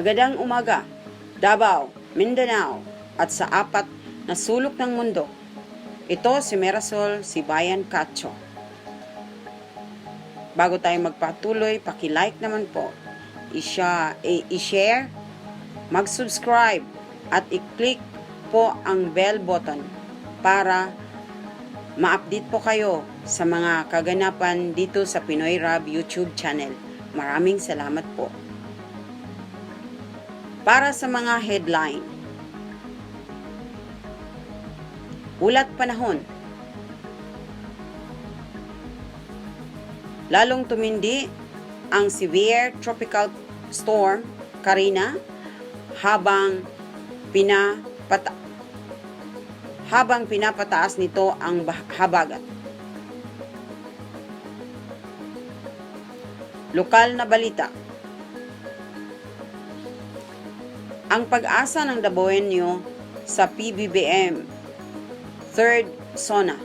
Magandang umaga, Davao, Mindanao at sa apat na sulok ng mundo. Ito si Mirasol, si Bayan Cacho. Bago tayo magpatuloy, paki-like naman po, i-share, mag-subscribe at i-click po ang bell button para ma-update po kayo sa mga kaganapan dito sa Pinoy Rab YouTube channel. Maraming salamat po. Para sa mga headline, ulat panahon. Lalong tumindi ang severe tropical storm Karina habang pinapataas nito ang habagat. Lokal na balita. Ang pag-asa ng Dabawenyo sa PBBM 3rd Zona.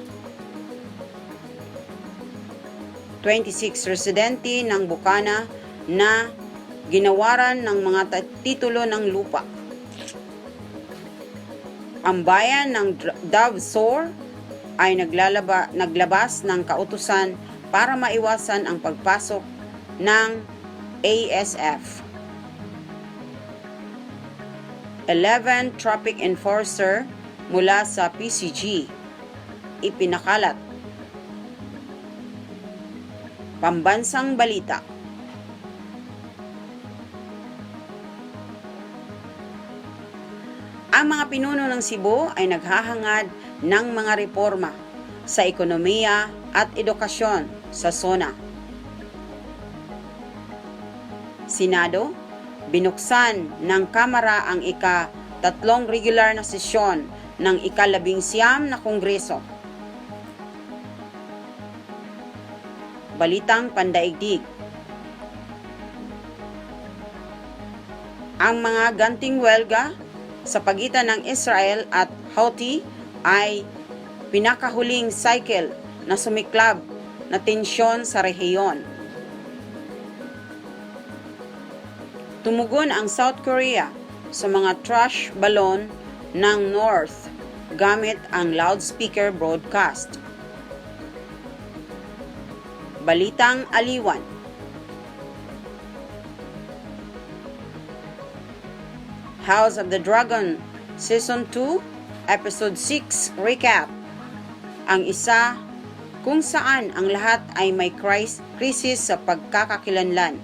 26 residente ng Bukana na ginawaran ng mga titulo ng lupa. Ang bayan ng Davao ay naglabas ng kautusan para maiwasan ang pagpasok ng ASF. 11 traffic enforcer mula sa PCG ipinakalat. Pambansang balita. Ang mga pinuno ng Cebu ay naghahangad ng mga reforma sa ekonomiya at edukasyon sa zona. Senado, binuksan ng Kamara ang ika-3 regular na sesyon ng ika-19 na Kongreso. Balitang pandaigdig. Ang mga ganting welga sa pagitan ng Israel at Houthi ay pinakahuling cycle na sumiklab na tensyon sa rehiyon. Tumugon ang South Korea sa mga trash balon ng North gamit ang loudspeaker broadcast. Balitang aliwan. House of the Dragon Season 2 Episode 6 Recap. Ang isa kung saan ang lahat ay may krisis sa pagkakakilanlan.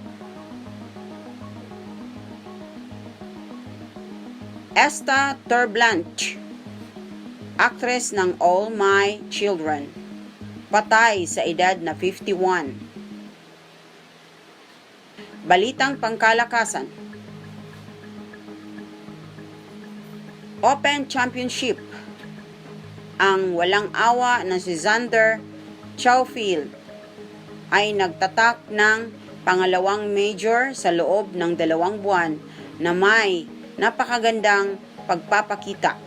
Esta Terblanche, actress ng All My Children, patay sa edad na 51. Balitang pangkalakasan. Open Championship. Ang walang awa na si Xander Schaufield ay nagtatak ng pangalawang major sa loob ng 2 buwan na may napakagandang pagpapakita.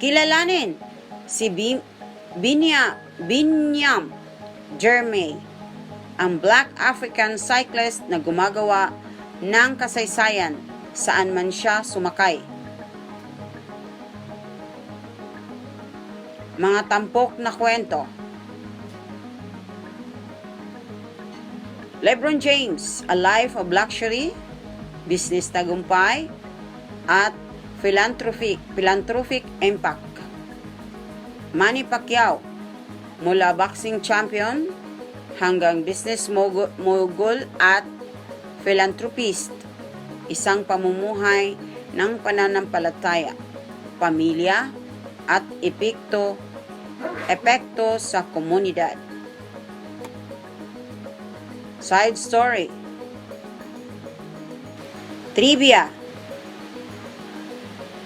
Kilalanin si Binyam Jeremy, ang Black African cyclist na gumagawa ng kasaysayan saan man siya sumakay. Mga tampok na kwento. LeBron James, A Life of Luxury, Business tagumpay, at philanthropic impact. Manny Pacquiao, mula boxing champion hanggang business mogul at philanthropist, isang pamumuhay ng pananampalataya, pamilya at epekto sa komunidad. Side story. Trivia.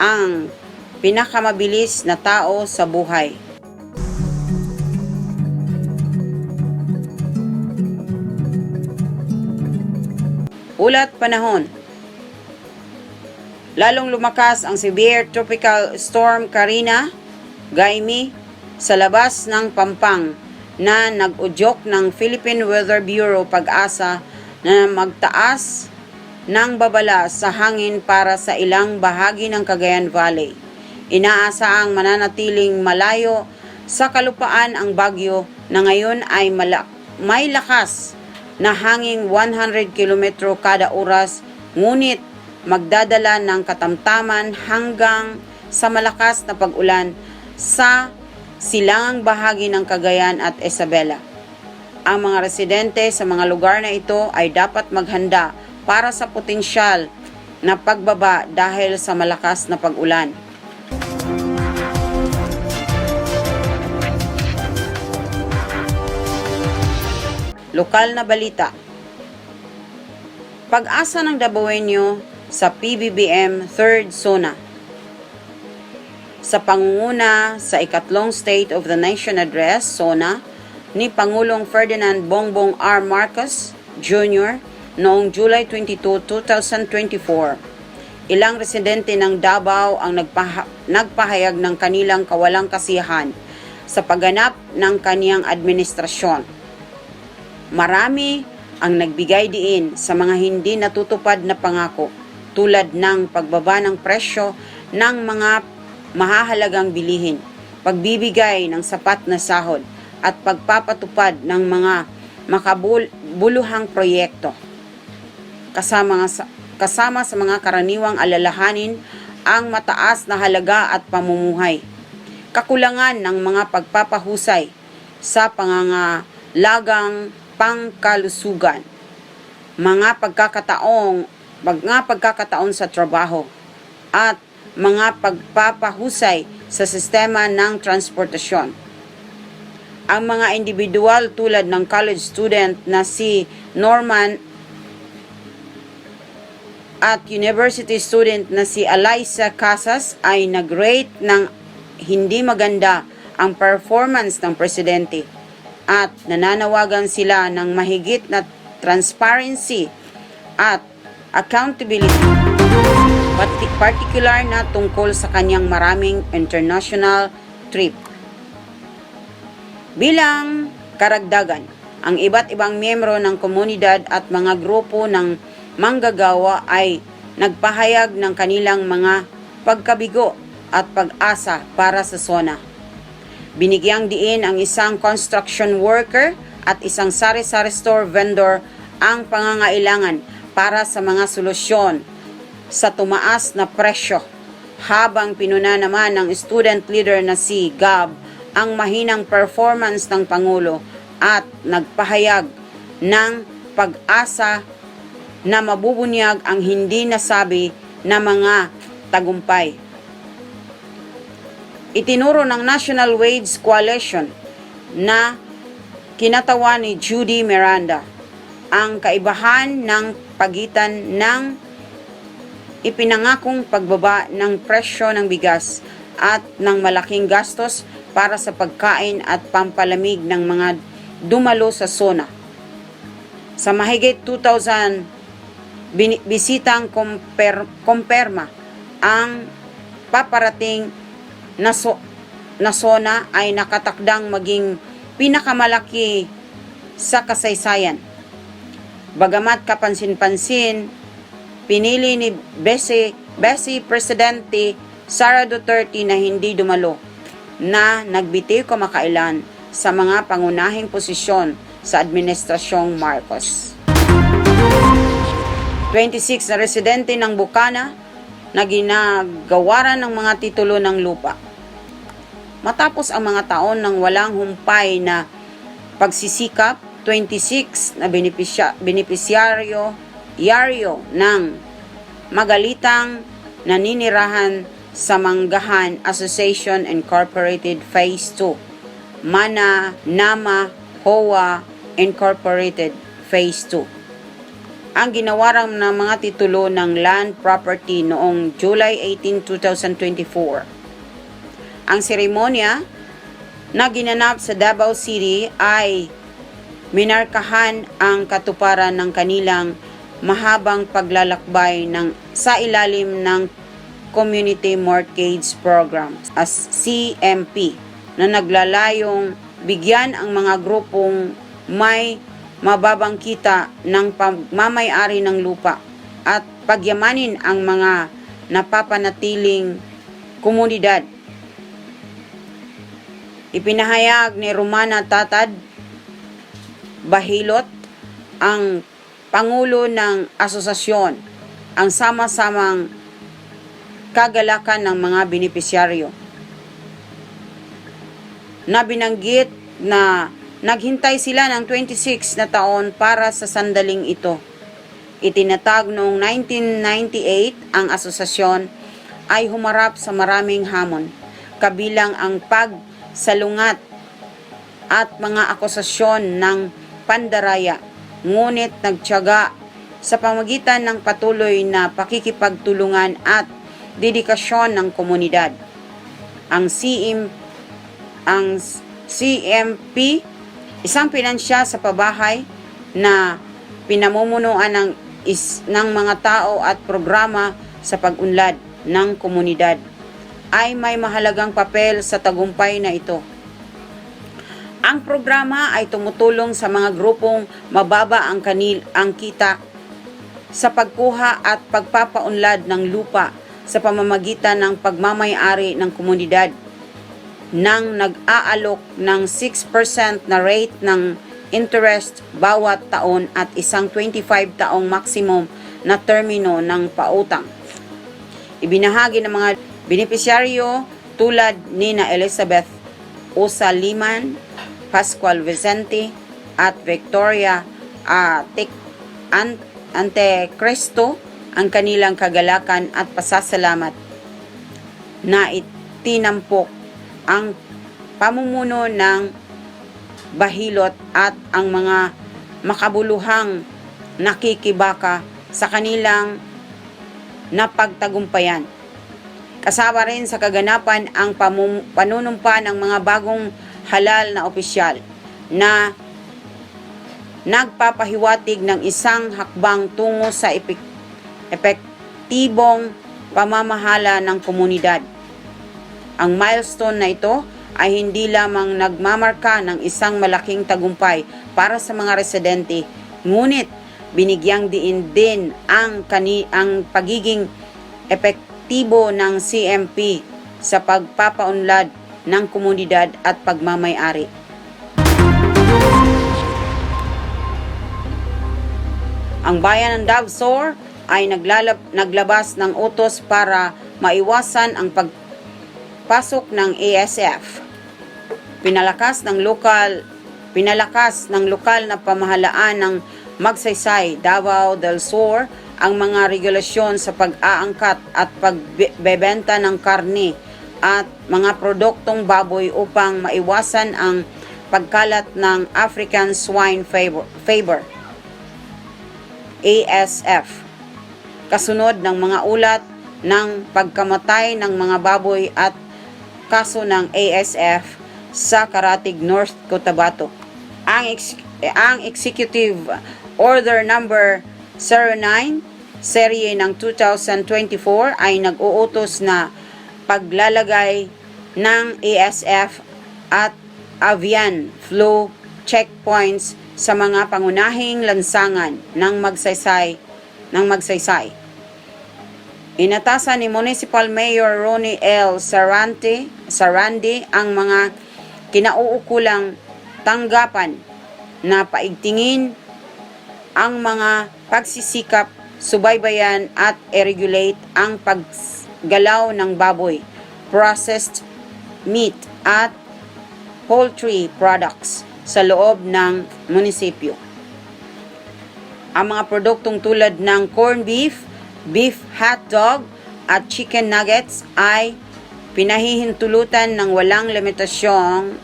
Ang pinakamabilis na tao sa buhay. Ulat panahon. Lalong lumakas ang severe tropical storm Karina, Gaimi, sa labas ng Pampang na nag-udyok ng Philippine Weather Bureau pag-asa na magtaas ng babala sa hangin para sa ilang bahagi ng Cagayan Valley. Inaasahang mananatiling malayo sa kalupaan ang bagyo na ngayon ay may lakas na hangin 100 km kada oras, ngunit magdadala ng katamtaman hanggang sa malakas na pag-ulan sa silangang bahagi ng Cagayan at Isabela. Ang mga residente sa mga lugar na ito ay dapat maghanda para sa potensyal na pagbaba dahil sa malakas na pag-ulan. Lokal na balita. Pag-asa ng Dabawenyo sa PBBM 3rd Zona. Sa pangunguna sa ikatlong State of the Nation Address, Zona, ni Pangulong Ferdinand Bongbong R. Marcos Jr. noong July 22, 2024, ilang residente ng Davao ang nagpahayag ng kanilang kawalang kasiyahan sa pagganap ng kaniyang administrasyon. Marami ang nagbigay diin sa mga hindi natutupad na pangako tulad ng pagbaba ng presyo ng mga mahahalagang bilihin, pagbibigay ng sapat na sahod at pagpapatupad ng mga makabuluhang proyekto. Kasama sa mga karaniwang alalahanin ang mataas na halaga at pamumuhay, kakulangan ng mga pagpapahusay sa pangangalagang pangkalusugan, mga pagkakataon sa trabaho, at mga pagpapahusay sa sistema ng transportasyon. Ang mga individual tulad ng college student na si Norman at university student na si Alyssa Casas ay nag-rate ng hindi maganda ang performance ng presidente at nananawagan sila ng mahigit na transparency at accountability, particular na tungkol sa kanyang maraming international trip. Bilang karagdagan, ang iba't ibang miyembro ng komunidad at mga grupo ng manggagawa ay nagpahayag ng kanilang mga pagkabigo at pag-asa para sa zona. Binigyang diin ang isang construction worker at isang sari-sari store vendor ang pangangailangan para sa mga solusyon sa tumaas na presyo, habang pinuna naman ng student leader na si Gab ang mahinang performance ng Pangulo at nagpahayag ng pag-asa na mabubunyag ang hindi nasabi na mga tagumpay. Itinuro ng National Wage Coalition na kinatawan ni Judy Miranda ang kaibahan ng pagitan ng ipinangakong pagbaba ng presyo ng bigas at ng malaking gastos para sa pagkain at pampalamig ng mga dumalo sa zona. Sa mahigit 2,000 bisitang kumpirma ang paparating na zona ay nakatakdang maging pinakamalaki sa kasaysayan. Bagamat kapansin-pansin, pinili ni Vice Presidente Sara Duterte na hindi dumalo, na nagbitiw kamakailan sa mga pangunahing posisyon sa Administrasyong Marcos. 26 na residente ng Bukana na ginagawaran ng mga titulo ng lupa. Matapos ang mga taon ng walang humpay na pagsisikap, 26 na benepisyaryo ng magalitang naninirahan sa Manggahan Association Incorporated Phase 2, Mana Nama Hoa Incorporated Phase 2. Ang ginawaran ng mga titulo ng land property noong July 18, 2024. Ang seremonya na ginanap sa Davao City ay minarkahan ang katuparan ng kanilang mahabang paglalakbay sa ilalim ng Community Mortgage Program as CMP, na naglalayong bigyan ang mga grupong may mababang kita ng pagmamay-ari ng lupa at pagyamanin ang mga napapanatiling komunidad. Ipinahayag ni Romana Tatad Bahilot, ang Pangulo ng Asosasyon, ang sama-samang kagalakan ng mga benepisyaryo, na binanggit na naghintay sila ng 26 na taon para sa sandaling ito. Itinatag noong 1998, ang asosasyon ay humarap sa maraming hamon, kabilang ang pagsalungat at mga akusasyon ng pandaraya, ngunit nagtiyaga sa pamagitan ng patuloy na pakikipagtulungan at dedikasyon ng komunidad. Ang CMP, isang pinansya sa pabahay na pinamumunuan ng mga tao at programa sa pag-unlad ng komunidad, ay may mahalagang papel sa tagumpay na ito. Ang programa ay tumutulong sa mga grupong mababa ang kita sa pagkuha at pagpapaunlad ng lupa sa pamamagitan ng pagmamay-ari ng komunidad, nang nag-aalok ng 6% na rate ng interest bawat taon at isang 25 taong maximum na termino ng pautang. Ibinahagi ng mga benepisyaryo tulad ni na Elizabeth Osa Liman, Pascual Vicente at Victoria Antecristo ang kanilang kagalakan at pasasalamat na itinampok ang pamumuno ng Bahilot at ang mga makabuluhang nakikibaka sa kanilang napagtagumpayan. Kasama rin sa kaganapan ang panunumpa ng mga bagong halal na opisyal na nagpapahiwatig ng isang hakbang tungo sa epektibong pamamahala ng komunidad. Ang milestone na ito ay hindi lamang nagmamarka ng isang malaking tagumpay para sa mga residente, ngunit binigyang diin din ang pagiging epektibo ng CMP sa pagpapaunlad ng komunidad at pagmamay-ari. Ang bayan ng Davsor ay naglabas ng utos para maiwasan ang pagpasok ng ASF. Pinalakas ng lokal na pamahalaan ng Magsaysay, Davao del Sur ang mga regulasyon sa pag-aangkat at pagbebenta ng karne at mga produktong baboy upang maiwasan ang pagkalat ng African Swine Fever, ASF, kasunod ng mga ulat ng pagkamatay ng mga baboy at kaso ng ASF sa Karatig, North Cotabato. Ang Executive Order Number 09, serye ng 2024 ay nag-uutos na paglalagay ng ASF at avian flu checkpoints sa mga pangunahing lansangan ng Magsaysay. Inatasan ni Municipal Mayor Ronnie L. Sarandi ang mga kinauukulang tanggapan na paigtingin ang mga pagsisikap, subaybayan at i-regulate ang paggalaw ng baboy, processed meat at poultry products sa loob ng munisipyo. Ang mga produktong tulad ng corned beef, beef hotdog at chicken nuggets ay pinahihintulutan ng walang limitasyong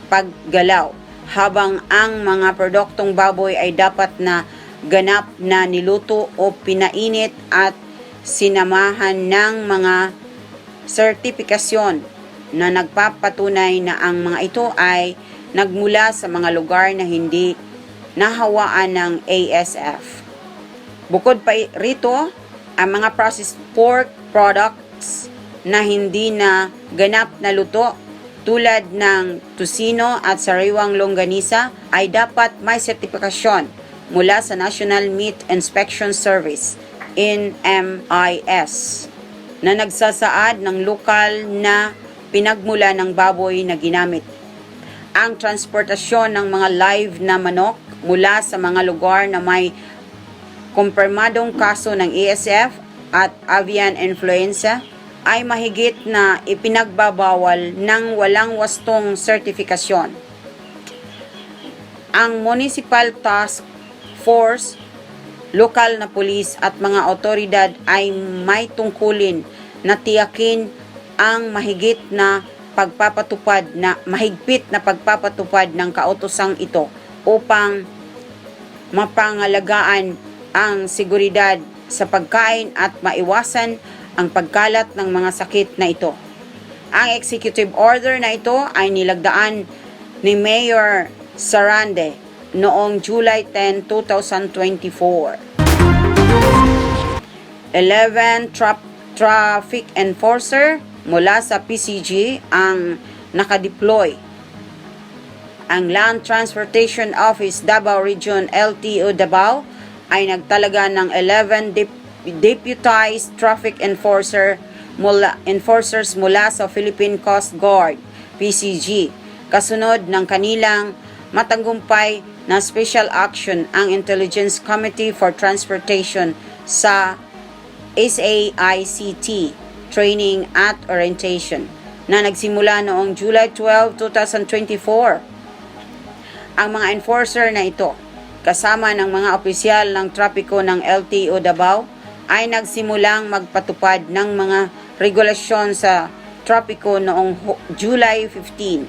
paggalaw, habang ang mga produktong baboy ay dapat na ganap na niluto o pinainit at sinamahan ng mga sertipikasyon na nagpapatunay na ang mga ito ay nagmula sa mga lugar na hindi nahawaan ng ASF. Bukod pa rito, ang mga processed pork products na hindi na ganap na luto tulad ng tusino at sariwang longganisa ay dapat may sertipikasyon mula sa National Meat Inspection Service, NMIS na nagsasaad ng lokal na pinagmula ng baboy na ginamit. Ang transportasyon ng mga live na manok mula sa mga lugar na may kumpirmadong kaso ng ASF at avian influenza ay mahigit na ipinagbabawal ng walang wastong sertifikasyon. Ang Municipal Task Force, lokal na pulis at mga otoridad ay may tungkulin na tiyakin ang mahigpit na pagpapatupad ng kautosang ito upang mapangalagaan ang seguridad sa pagkain at maiwasan ang pagkalat ng mga sakit na ito. Ang executive order na ito ay nilagdaan ni Mayor Sarande noong July 10, 2024. 11 traffic enforcer mula sa PCG ang nakadeploy. Ang Land Transportation Office Davao Region LTO Davao ay nagtalaga ng 11 deputized traffic enforcers mula sa Philippine Coast Guard PCG kasunod ng kanilang matagumpay na special action ang Intelligence Committee for Transportation sa SAICT Training at Orientation na nagsimula noong July 12, 2024. Ang mga enforcer na ito, kasama ng mga opisyal ng trapiko ng LTO Davao, ay nagsimulang magpatupad ng mga regulasyon sa trapiko noong July 15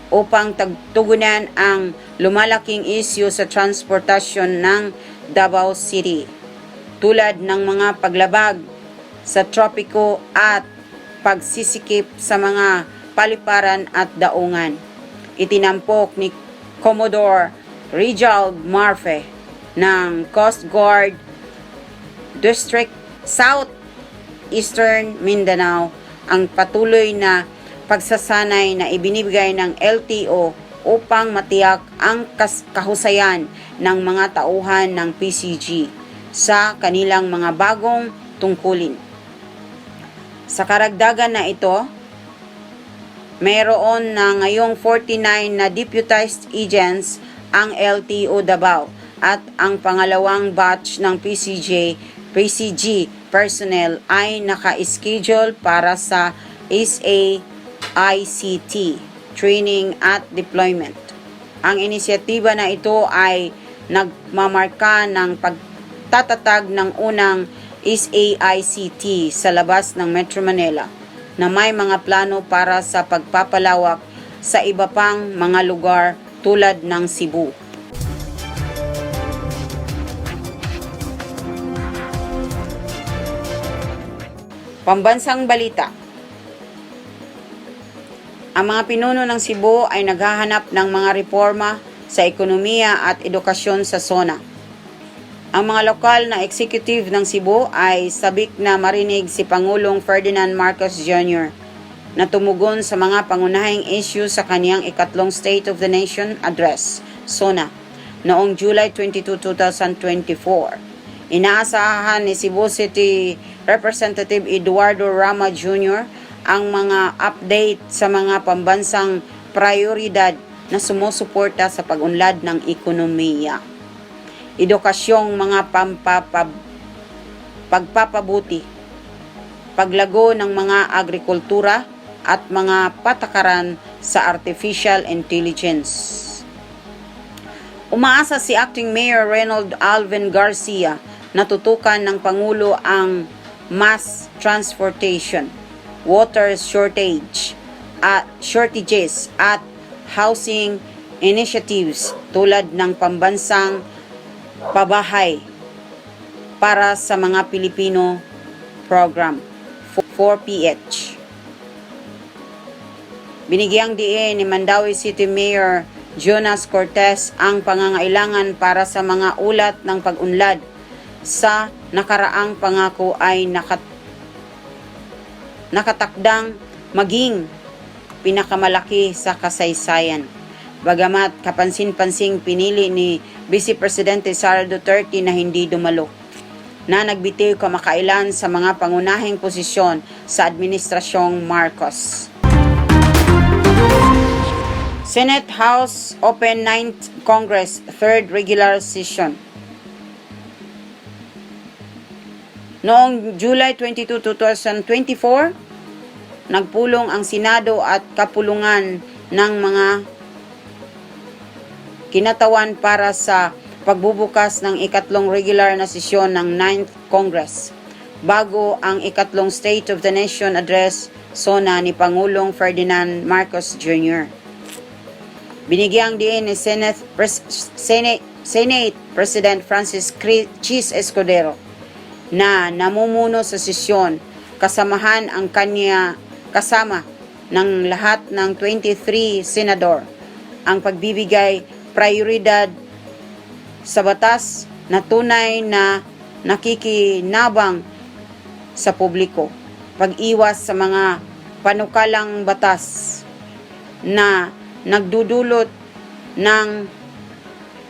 upang tugunan ang lumalaking issue sa transportasyon ng Davao City, tulad ng mga paglabag sa trapiko at pagsisikip sa mga paliparan at daungan. Itinampok ni Commodore Rijal Marfe ng Coast Guard District South Eastern Mindanao ang patuloy na pagsasanay na ibinibigay ng LTO upang matiyak ang kahusayan ng mga tauhan ng PCG sa kanilang mga bagong tungkulin. Sa karagdagan na ito, mayroon na ngayong 49 na deputized agents ang LTO Davao at ang pangalawang batch ng PCG personnel ay naka-schedule para sa SAICT Training at Deployment. Ang inisyatiba na ito ay nagmamarka ng pagtatatag ng unang SAICT sa labas ng Metro Manila na may mga plano para sa pagpapalawak sa iba pang mga lugar tulad ng Cebu. Pambansang balita. Ang mga pinuno ng Cebu ay naghahanap ng mga reforma sa ekonomiya at edukasyon sa SONA. Ang mga lokal na executive ng Cebu ay sabik na marinig si Pangulong Ferdinand Marcos Jr. na tumugon sa mga pangunahing issue sa kaniyang ikatlong State of the Nation Address, SONA, noong July 22, 2024. Inaasahan ni Cebu City Representative Eduardo Rama Jr. ang mga update sa mga pambansang prioridad na sumusuporta sa pag-unlad ng ekonomiya, edukasyong mga pagpapabuti, paglago ng mga agrikultura at mga patakaran sa artificial intelligence. Umaasa si Acting Mayor Reynold Alvin Garcia na tutukan ng Pangulo ang mass transportation, water shortages at housing initiatives tulad ng pambansang pabahay para sa mga Pilipino program 4PH. Binigyang diin ni Mandaue City Mayor Jonas Cortez ang pangangailangan para sa mga ulat ng pag-unlad sa nakaraang pangako ay nakatakdang maging pinakamalaki sa kasaysayan. Bagamat kapansin-pansing pinili ni Vice Presidente Sara Duterte na hindi dumalo. na nagbitiw kamakailan sa mga pangunahing posisyon sa Administrasyong Marcos. Senate House Open 9th Congress 3rd Regular Session. Noong July 22, 2024, nagpulong ang Senado at kapulungan ng mga kinatawan para sa pagbubukas ng ikatlong regular na sesyon ng 9th Congress bago ang ikatlong State of the Nation Address SONA ni Pangulong Ferdinand Marcos Jr. Binigyang diin ni Senate President Francis Chis Escudero na namumuno sa sesyon kasama ng lahat ng 23 senador ang pagbibigay prioridad sa batas na tunay na nakikinabang sa publiko, pag-iwas sa mga panukalang batas na nagdudulot ng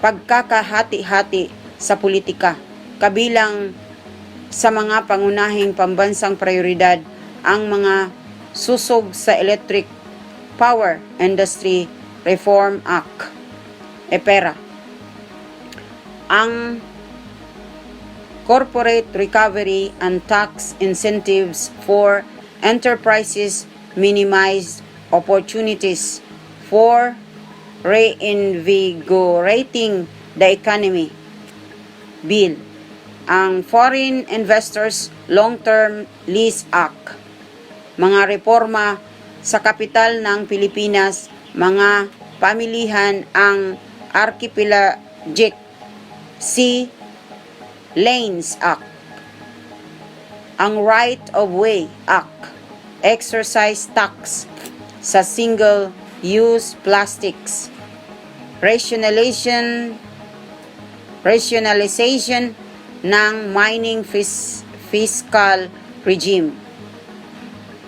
pagkakahati-hati sa politika, kabilang sa mga pangunahing pambansang prioridad ang mga susog sa Electric Power Industry Reform Act, EPERA, ang Corporate Recovery and Tax Incentives for Enterprises Minimized Opportunities for Reinvigorating the Economy Bill, ang Foreign Investors Long-Term Lease Act, mga reforma sa kapital ng Pilipinas, mga pamilihan, ang Archipelagic Sea Lanes Act, ang Right of Way Act, Excise Tax sa Single-Use Plastics, rationalization ng mining fiscal regime,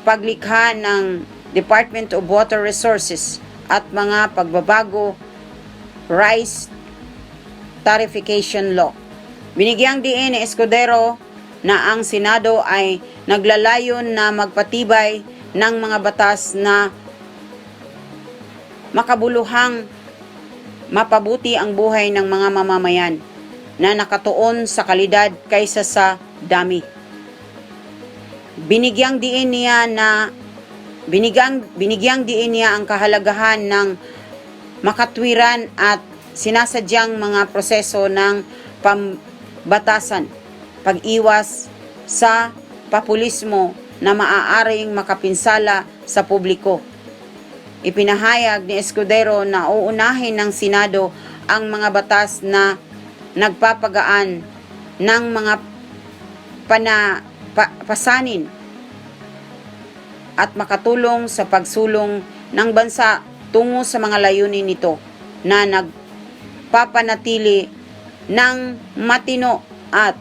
paglikha ng Department of Water Resources at mga pagbabago rice tarification law. Binigyang diin ni Escudero na ang Senado ay naglalayon na magpatibay ng mga batas na makabuluhang mapabuti ang buhay ng mga mamamayan na nakatuon sa kalidad kaysa sa dami. Binigyang diin niya ang kahalagahan ng makatwiran at sinasadyang mga proseso ng pambatasan, pag-iwas sa populismo na maaaring makapinsala sa publiko. Ipinahayag ni Escudero na uunahin ng Senado ang mga batas na nagpapagaan ng mga pasanin at makatulong sa pagsulong ng bansa tungo sa mga layunin nito na nagpapanatili ng matino at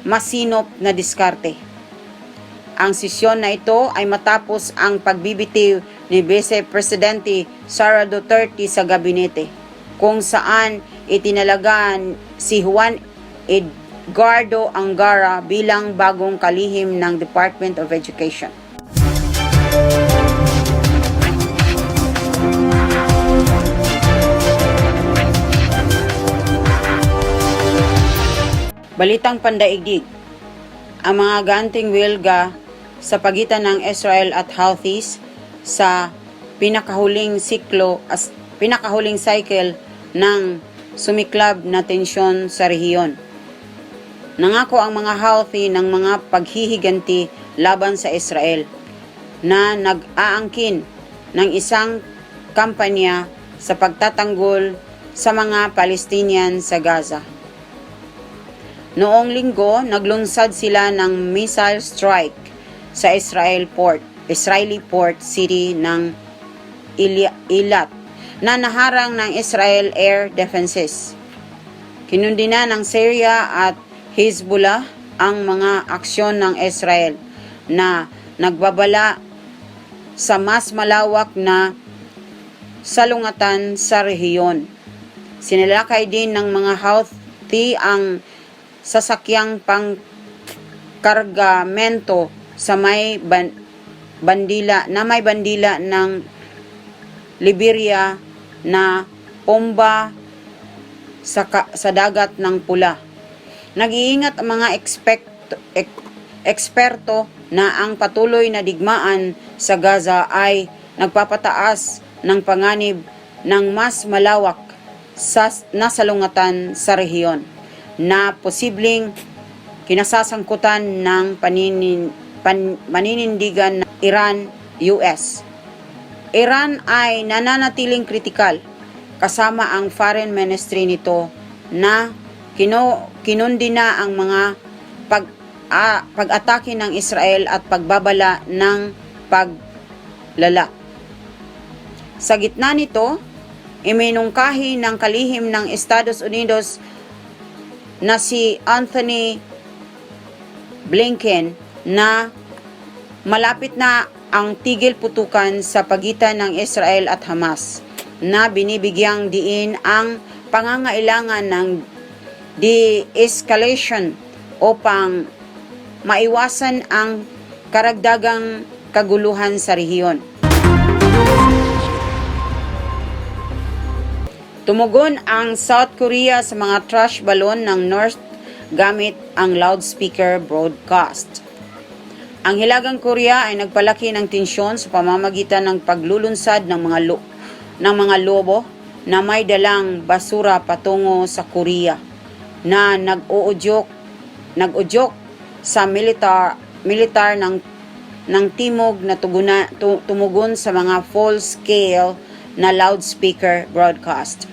masinop na diskarte. Ang sesyon na ito ay matapos ang pagbibitiw ni Vice Presidente Sara Duterte sa gabinete, kung saan itinalagaan si Juan Edgardo Angara bilang bagong kalihim ng Department of Education. Balitang pandaigdig. Ang mga ganting wilga sa pagitan ng Israel at Houthis sa pinakahuling cycle ng sumiklab na tensyon sa rehiyon. Nangako ang mga Houthi ng mga paghihiganti laban sa Israel na nag-aangkin ng isang kampanya sa pagtatanggol sa mga Palestinian sa Gaza. Noong linggo, naglunsad sila ng missile strike sa Israeli port city ng Eilat na naharang ng Israel Air Defenses. Kinundina ng Syria at Hezbollah ang mga aksyon ng Israel na nagbabala sa mas malawak na salungatan sa rehiyon. Sinalakay din ng mga Houthi ang sasakyang kargamento sa may bandila ng Liberia na pomba sa dagat ng Pula. Nag-iingat ang mga eksperto na ang patuloy na digmaan sa Gaza ay nagpapataas ng panganib ng mas malawak na salungatan sa rehiyon na posibleng kinasasangkutan ng paninindigan ng Iran-US. Iran ay nananatiling kritikal kasama ang foreign ministry nito na kinundi na ang mga pag-atake ng Israel at pagbabala ng paglala. Sa gitna nito, iminungkahi ng kalihim ng Estados Unidos na si Anthony Blinken na malapit na ang tigil putukan sa pagitan ng Israel at Hamas na binibigyang diin ang pangangailangan ng de-escalation upang maiwasan ang karagdagang kaguluhan sa rehiyon. Tumugon ang South Korea sa mga trash balon ng North gamit ang loudspeaker broadcast. Ang Hilagang Korea ay nagpalaki ng tensyon sa pamamagitan ng paglulunsad ng mga lobo na may dalang basura patungo sa Korea na nag-uudyok sa militar ng timog na tumugon sa mga full-scale na loudspeaker broadcast.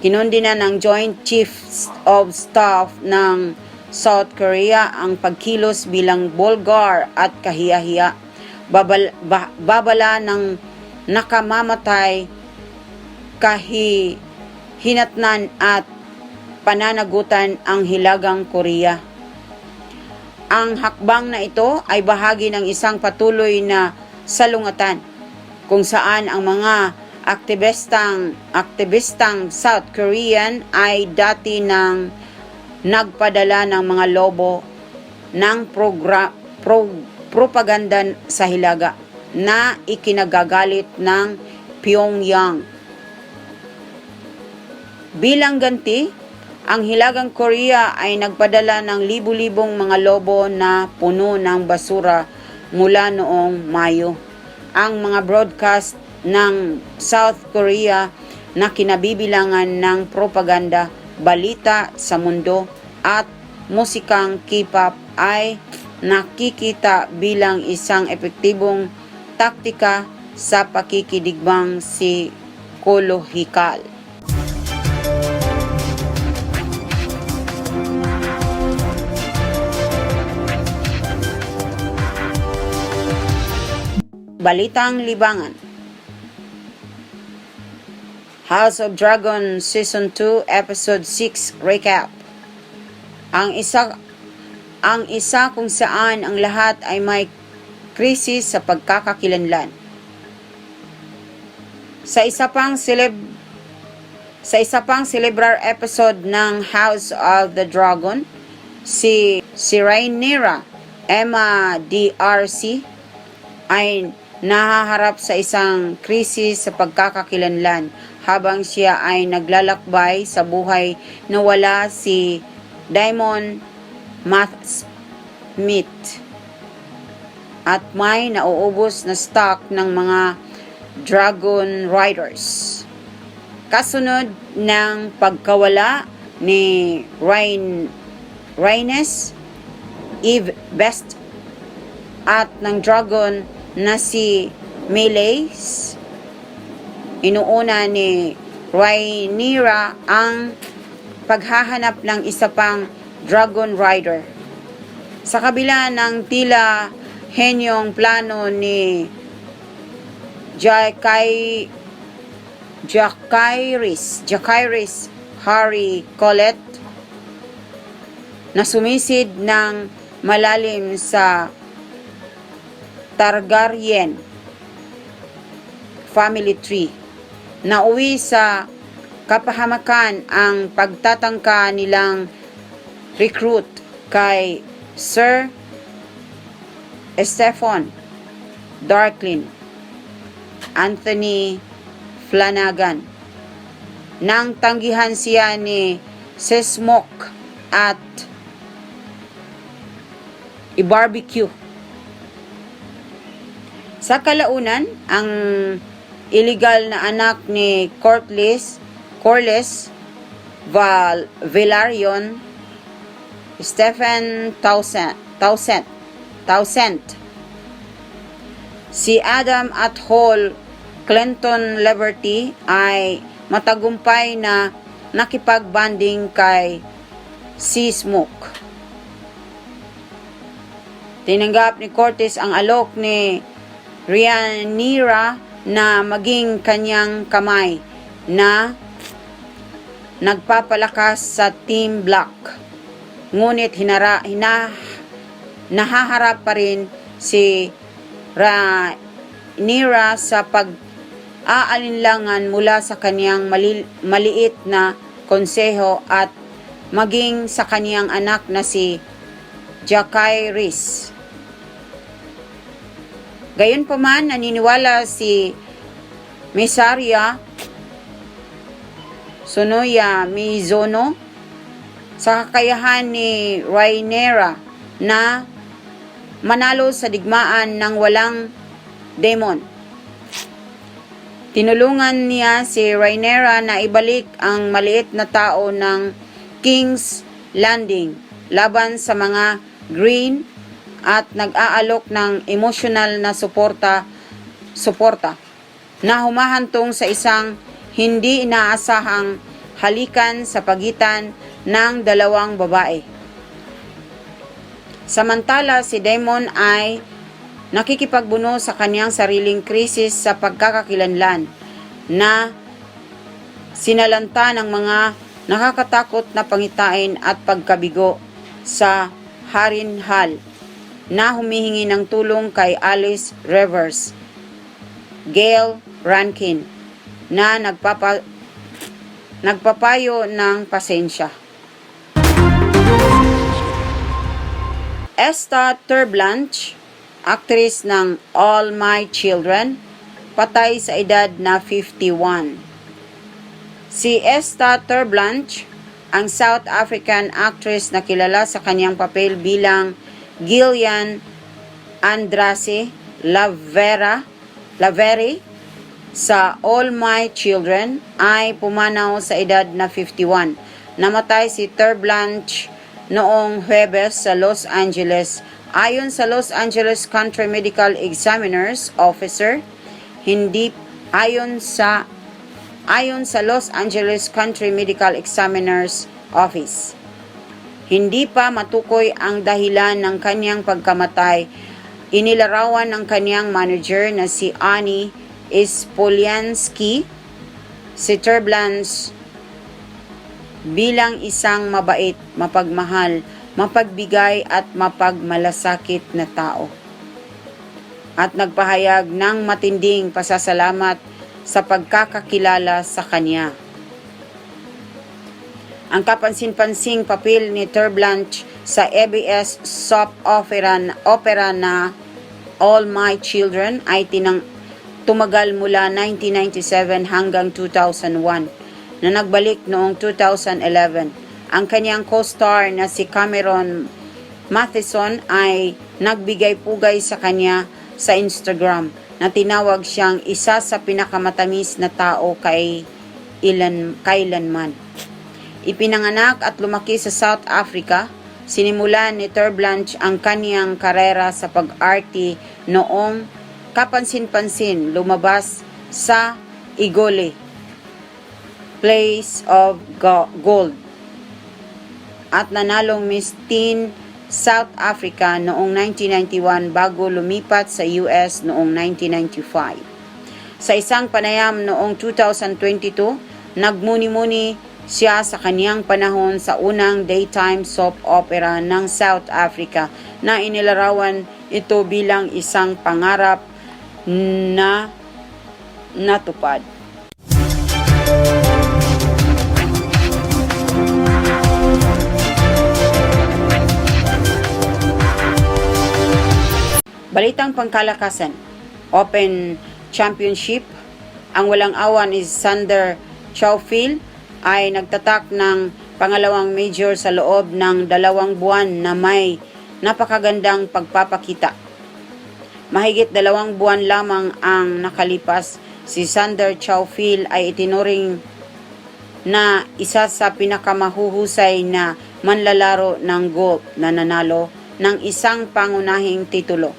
Kinundi na ng Joint Chiefs of Staff ng South Korea ang pagkilos bilang bulgar at kahiya-hiya. Babala ng nakamamatay, kahihinatnan at pananagutan ang Hilagang Korea. Ang hakbang na ito ay bahagi ng isang patuloy na salungatan kung saan ang mga aktivistang South Korean ay dati nang nagpadala ng mga lobo ng propaganda sa Hilaga na ikinagagalit ng Pyongyang. Bilang ganti, ang Hilagang Korea ay nagpadala ng libu-libong mga lobo na puno ng basura mula noong Mayo. Ang mga broadcast ng South Korea na kinabibilangan ng propaganda, balita sa mundo at musikang K-pop ay nakikita bilang isang epektibong taktika sa pakikidigbang psikolohikal. Balitang libangan. House of Dragon Season 2 Episode 6 Recap. Ang isa kung saan ang lahat ay may krisis sa pagkakakilanlan. Sa isa pang celebrar episode ng House of the Dragon, si Rhaenyra Emma D'Arcy ay nahaharap sa isang krisis sa pagkakakilanlan habang siya ay naglalakbay sa buhay na wala si Daemon Smith at may nauubos na stock ng mga Dragon Riders. Kasunod ng pagkawala ni Rhaenys Eve Best at ng dragon na si Meleys, inuuna ni Rhaenyra ang paghahanap ng isa pang Dragon Rider. Sa kabila ng tila henyong plano ni Jacaerys Harry Collett na sumisid ng malalim sa Targaryen family tree. Nauwi sa kapahamakan ang pagtatangka nilang recruit kay Sir Stephen Darklin, Anthony Flanagan, nang tanggihan siya ni Sesmok at i-barbecue. Sa kalaunan, ang illegal na anak ni Corles Velaryon, Stephen Townsend, si Adam at Hall Clinton Liberty ay matagumpay na nakipag-banding kay Sesmok. Tinanggap ni Cortez ang alok ni Rhaenyra na maging kanyang kamay na nagpapalakas sa Team Black. Ngunit nahaharap pa rin si Rhaenyra sa pag-aalinlangan mula sa kanyang maliit na konseho at maging sa kanyang anak na si Jacaerys. Gayunpaman, naniniwala si Mesaria Sonoya Mizono sa kakayahan ni Rhaenyra na manalo sa digmaan ng walang demon. Tinulungan niya si Rhaenyra na ibalik ang maliit na tao ng King's Landing laban sa mga Green at nag-aalok ng emosyonal na suporta na humahantong sa isang hindi inaasahang halikan sa pagitan ng dalawang babae. Samantala, si Daemon ay nakikipagbuno sa kanyang sariling krisis sa pagkakakilanlan na sinalanta ng mga nakakatakot na pangitain at pagkabigo sa Harrenhal na humihingi ng tulong kay Alice Rivers, Gail Rankin, na nagpapayo ng pasensya. Esta Terblanche, aktris ng All My Children, patay sa edad na 51. Si Esta Terblanche, ang South African actress na kilala sa kanyang papel bilang Gillian Andrade Laveri sa All My Children, ay pumanaw sa edad na 51. Namatay si Terblanche noong Huwebes sa Los Angeles. Ayon sa Los Angeles County Medical Examiner's Officer, ayon sa Los Angeles County Medical Examiner's Office, hindi pa matukoy ang dahilan ng kanyang pagkamatay. Inilarawan ng kanyang manager na si Annie Spoliansky si Terblanche bilang isang mabait, mapagmahal, mapagbigay at mapagmalasakit na tao, at nagpahayag ng matinding pasasalamat sa pagkakakilala sa kanya. Ang kapansin-pansing papel ni Terblanche sa ABS soap opera na All My Children ay tumagal mula 1997 hanggang 2001 na nagbalik noong 2011. Ang kanyang co-star na si Cameron Matheson ay nagbigay pugay sa kanya sa Instagram na tinawag siyang isa sa pinakamatamis na tao kailanman. Ipinanganak at lumaki sa South Africa, sinimulan ni Terblanche ang kaniyang karera sa pag-arte noong kapansin-pansin lumabas sa Igole, Place of Gold, at nanalong Miss Teen South Africa noong 1991 bago lumipat sa US noong 1995. Sa isang panayam noong 2022, nagmuni-muni siya sa kaniyang panahon sa unang daytime soap opera ng South Africa na inilarawan ito bilang isang pangarap na natupad. Balitang pangkalakasan, Open Championship, ang walang awa ni Xander Schauffele ay nagtatak ng pangalawang major sa loob ng 2 buwan na may napakagandang pagpapakita. Mahigit 2 buwan lamang ang nakalipas, si Xander Schauffele ay itinuring na isa sa pinakamahuhusay na manlalaro ng golf na nanalo ng isang pangunahing titulo.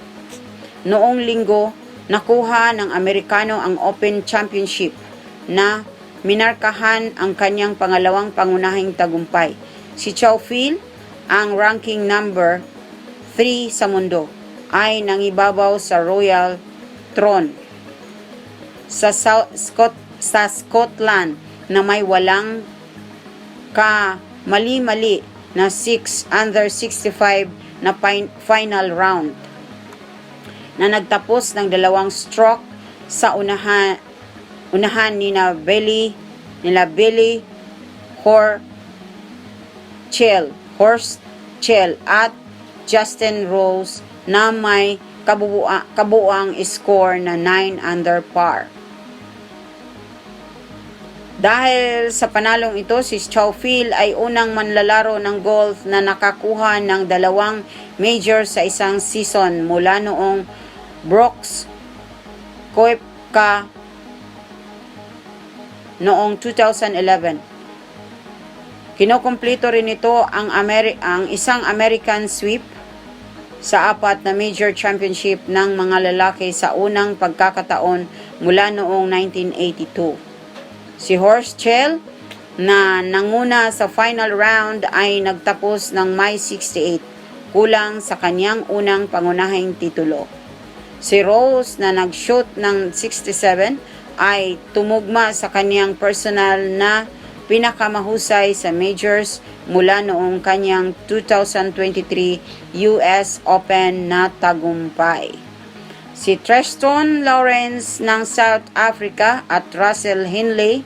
Noong linggo, nakuha ng Amerikano ang Open Championship na minarkahan ang kanyang pangalawang pangunahing tagumpay. Si Schauffele, ang ranking number 3 sa mundo, ay nangibabaw sa Royal Throne sa Scotland na may walang mali-mali na 6 under 65 na final round na nagtapos ng 2 stroke sa unahan nila Billy Horschel at Justin Rose na may kabuuang score na 9 under par. Dahil sa panalong ito, si Schauffele ay unang manlalaro ng golf na nakakuha ng 2 major sa isang season mula noong Brooks Koepka noong 2011. Kinokumpleto rin ito ang isang American sweep sa 4 na major championship ng mga lalaki sa unang pagkakataon mula noong 1982. Si Horschel na nanguna sa final round ay nagtapos ng may 68, kulang sa kanyang unang pangunahing titulo. Si Rose na nag-shoot ng 67 ay tumugma sa kanyang personal na pinakamahusay sa majors mula noong kanyang 2023 US Open na tagumpay. Si Tristan Lawrence ng South Africa at Russell Henley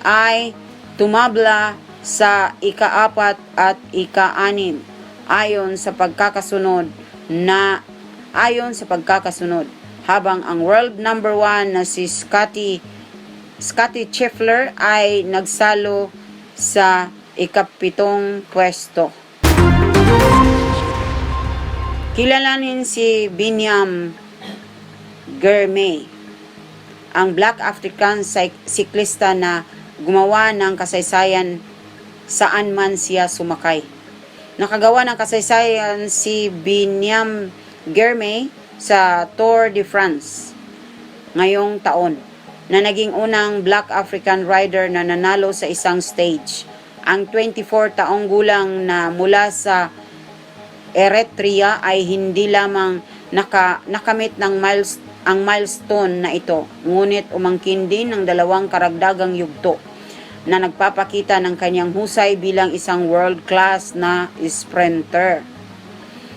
ay tumabla sa ika-4 at ika-6 ayon sa pagkakasunod, habang ang world number 1 na si Scottie Scheffler ay nagsalo sa ika-7 pwesto. Kilalanin si Binyam Girmay, ang Black African siklista na gumawa ng kasaysayan saan man siya sumakay. Nakagawa ng kasaysayan si Binyam Girmay sa Tour de France ngayong taon, na naging unang Black African rider na nanalo sa isang stage. Ang 24 taong gulang na mula sa Eritrea ay hindi lamang nakamit ng milestone na ito, ngunit umangkin din ng 2 karagdagang yugto na nagpapakita ng kanyang husay bilang isang world-class na sprinter.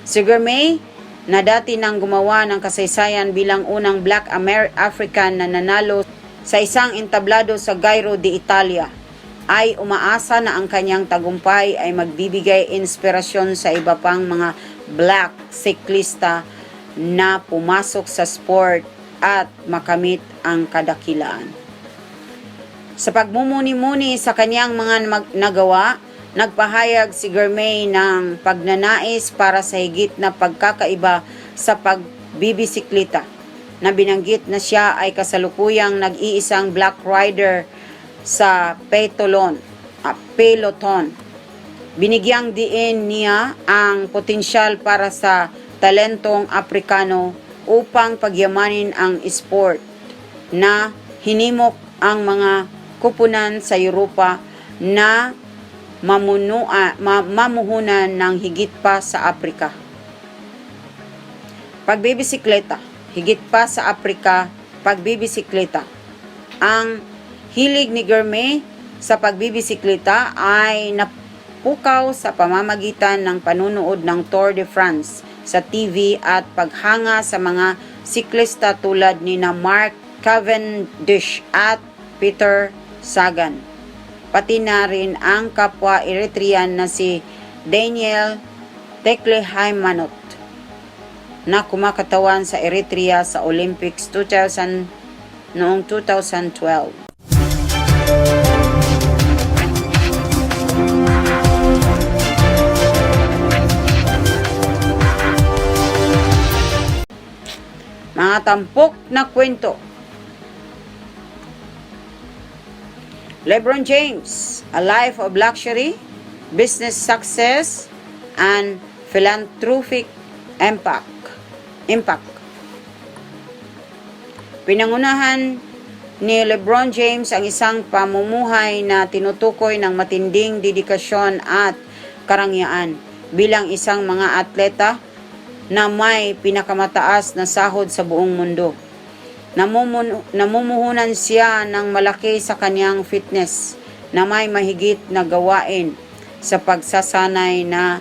Si Girmay, na dati nang gumawa ng kasaysayan bilang unang Black African na nanalo sa isang entablado sa Giro d'Italia, ay umaasa na ang kanyang tagumpay ay magbibigay inspirasyon sa iba pang mga Black siklista na pumasok sa sport at makamit ang kadakilaan. Sa pagmumuni-muni sa kanyang mga nagawa, nagpahayag si Girmay ng pagnanais para sa higit na pagkakaiba sa pagbibisikleta, na binanggit na siya ay kasalukuyang nag-iisang black rider sa peloton. Binigyang diin niya ang potensyal para sa talentong Aprikano upang pagyamanin ang sport, na hinimok ang mga kupunan sa Europa na mamuhunan ng higit pa sa Aprika. Pagbibisikleta, higit pa sa Aprika, pagbibisikleta. Ang hilig ni Girmay sa pagbibisikleta ay napukaw sa pamamagitan ng panunood ng Tour de France sa TV at paghanga sa mga siklista tulad ni Mark Cavendish at Peter Sagan, pati na rin ang kapwa Eritrean na si Daniel Tekle Haymanot. na kumakatawan sa Eritrea sa Olympics noong 2012. Mga tampok na kwento. LeBron James, a life of luxury, business success, and philanthropic impact. Pinangunahan ni LeBron James ang isang pamumuhay na tinutukoy ng matinding dedikasyon at karangyaan bilang isang mga atleta na may pinakamataas na sahod sa buong mundo. Namumuhunan siya ng malaki sa kanyang fitness na may mahigit na gawain sa pagsasanay na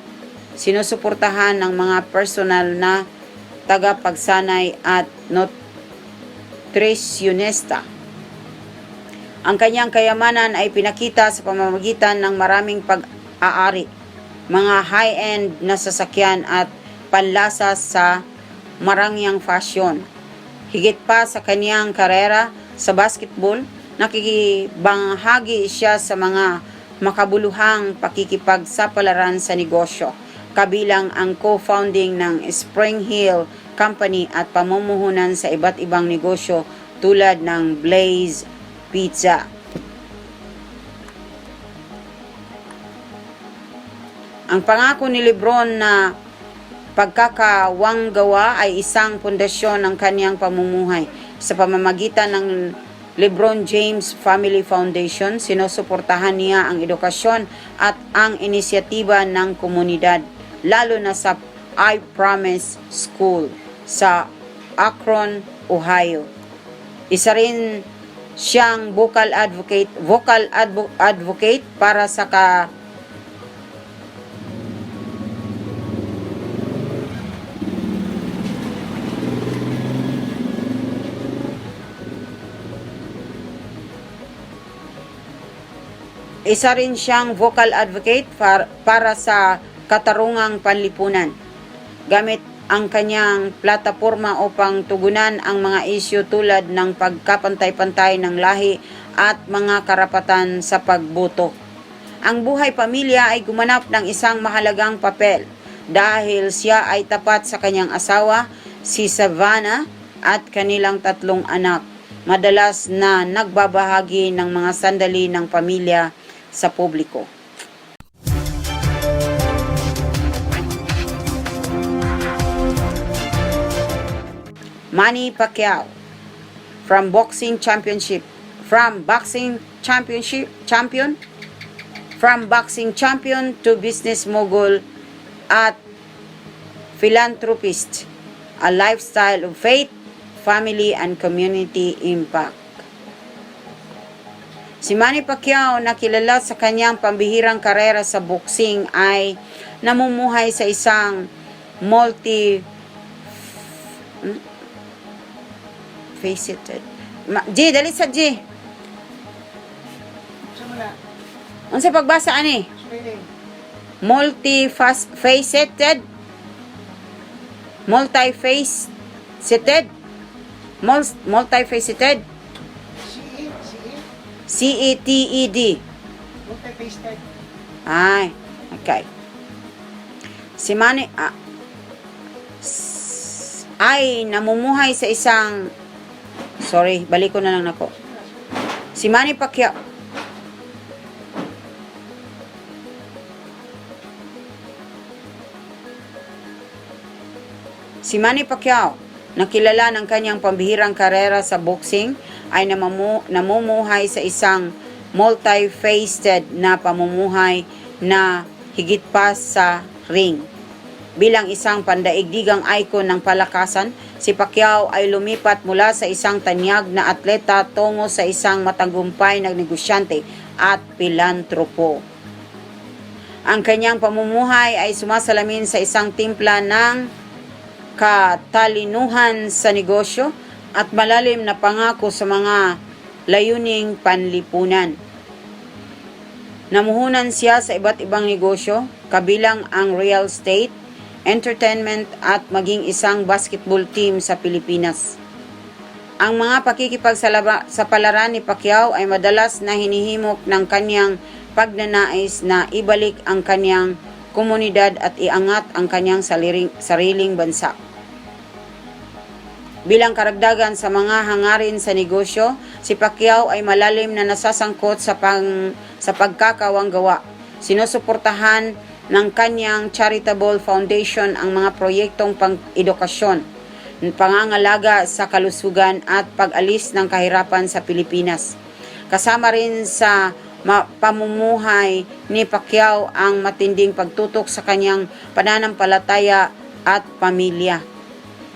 sinusuportahan ng mga personal na tagapagsanay at nutritionista. Ang kanyang kayamanan ay pinakita sa pamamagitan ng maraming pag-aari, mga high-end na sasakyan at panlasa sa marangyang fashion. Higit pa sa kanyang karera sa basketball, nakikibanghagi siya sa mga makabuluhang pakikipagsapalaran sa negosyo, kabilang ang co-founding ng Spring Hill Company at pamumuhunan sa iba't ibang negosyo tulad ng Blaze Pizza. Ang pangako ni LeBron na pagkakawanggawa ay isang pundasyon ng kaniyang pamumuhay. Sa pamamagitan ng LeBron James Family Foundation, sinusuportahan niya ang edukasyon at ang inisyatiba ng komunidad, lalo na sa I Promise School sa Akron, Ohio. Isa rin siyang vocal advocate para sa para sa katarungang panlipunan, gamit ang kanyang plataporma upang tugunan ang mga isyu tulad ng pagkapantay-pantay ng lahi at mga karapatan sa pagboto. Ang buhay pamilya ay gumanap ng isang mahalagang papel dahil siya ay tapat sa kanyang asawa, si Savannah, at kanilang 3 anak, madalas na nagbabahagi ng mga sandali ng pamilya sa publiko. Manny Pacquiao, from boxing champion to business mogul at philanthropist, a lifestyle of faith, family, and community impact. Si Manny Pacquiao, na kilala sa kanyang pambihirang karera sa boxing, ay namumuhay sa isang multifaceted. Dali sa G. Unsa pagbasa ani? Multifaceted. C-E-T-E-D. Multifaceted. Ay, okay. Si Manny ay namumuhay sa isang balik ko na lang nako. Si Manny Pacquiao nakilala ng kanyang pambihirang karera sa boxing, ay namumuhay sa isang multifaceted na pamumuhay na higit pa sa ring. Bilang isang pandaigdigang icon ng palakasan, si Pacquiao ay lumipat mula sa isang tanyag na atleta tungo sa isang matagumpay na negosyante at pilantropo. Ang kanyang pamumuhay ay sumasalamin sa isang timpla ng katalinuhan sa negosyo at malalim na pangako sa mga layuning panlipunan. Namuhunan siya sa iba't ibang negosyo, kabilang ang real estate, entertainment at maging isang basketball team sa Pilipinas. Ang mga pakikipagsapalaran ni Pacquiao ay madalas na hinihimok ng kanyang pagnanais na ibalik ang kanyang komunidad at iangat ang kanyang sariling bansa. Bilang karagdagan sa mga hangarin sa negosyo, si Pacquiao ay malalim na nasasangkot sa pagkakawang gawa. Sinusuportahan ng kanyang charitable foundation ang mga proyektong pang-edukasyon, pangangalaga sa kalusugan at pag-alis ng kahirapan sa Pilipinas. Kasama rin sa pamumuhay ni Pacquiao ang matinding pagtutok sa kanyang pananampalataya at pamilya.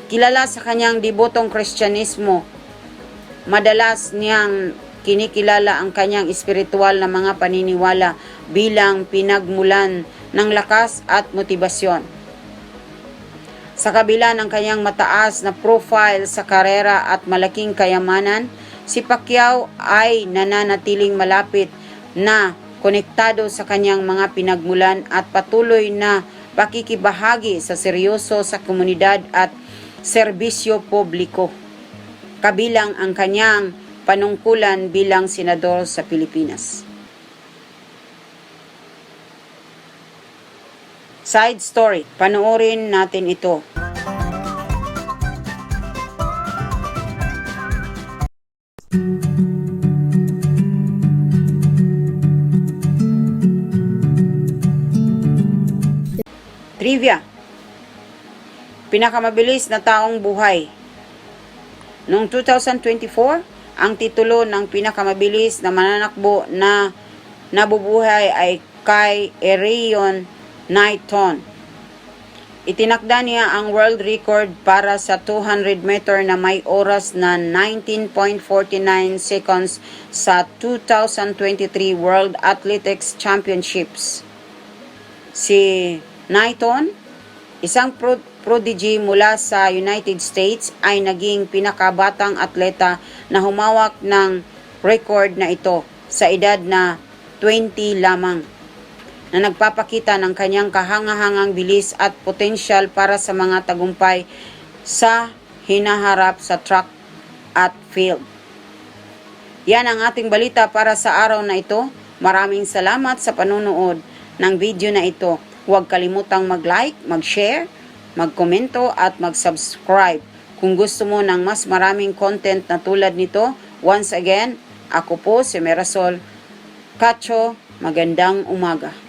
Kilala sa kanyang debotong Kristyanismo, madalas niyang kinikilala ang kanyang espiritual na mga paniniwala bilang pinagmulan ng lakas at motibasyon. Sa kabila ng kanyang mataas na profile sa karera at malaking kayamanan, si Pacquiao ay nananatiling malapit na konektado sa kanyang mga pinagmulan at patuloy na pakikibahagi sa seryoso sa komunidad at serbisyo publiko, kabilang ang kanyang panungkulan bilang senador sa Pilipinas. Side story, panoorin natin ito. Trivia. Pinakamabilis na taong buhay. Noong 2024, ang titulo ng pinakamabilis na mananakbo na nabubuhay ay kay Erion Knighton. Itinakda niya ang world record para sa 200 meter na may oras na 19.49 seconds sa 2023 World Athletics Championships. Si Knighton, isang prodigy mula sa United States, ay naging pinakabatang atleta na humawak ng record na ito sa edad na 20 lamang, na nagpapakita ng kanyang kahangahangang bilis at potensyal para sa mga tagumpay sa hinaharap sa track at field. Yan ang ating balita para sa araw na ito. Maraming salamat sa panunood ng video na ito. Huwag kalimutang mag-like, mag-share, magkomento at mag-subscribe kung gusto mo ng mas maraming content na tulad nito. Once again, ako po si Marisol Cacho. Magandang umaga.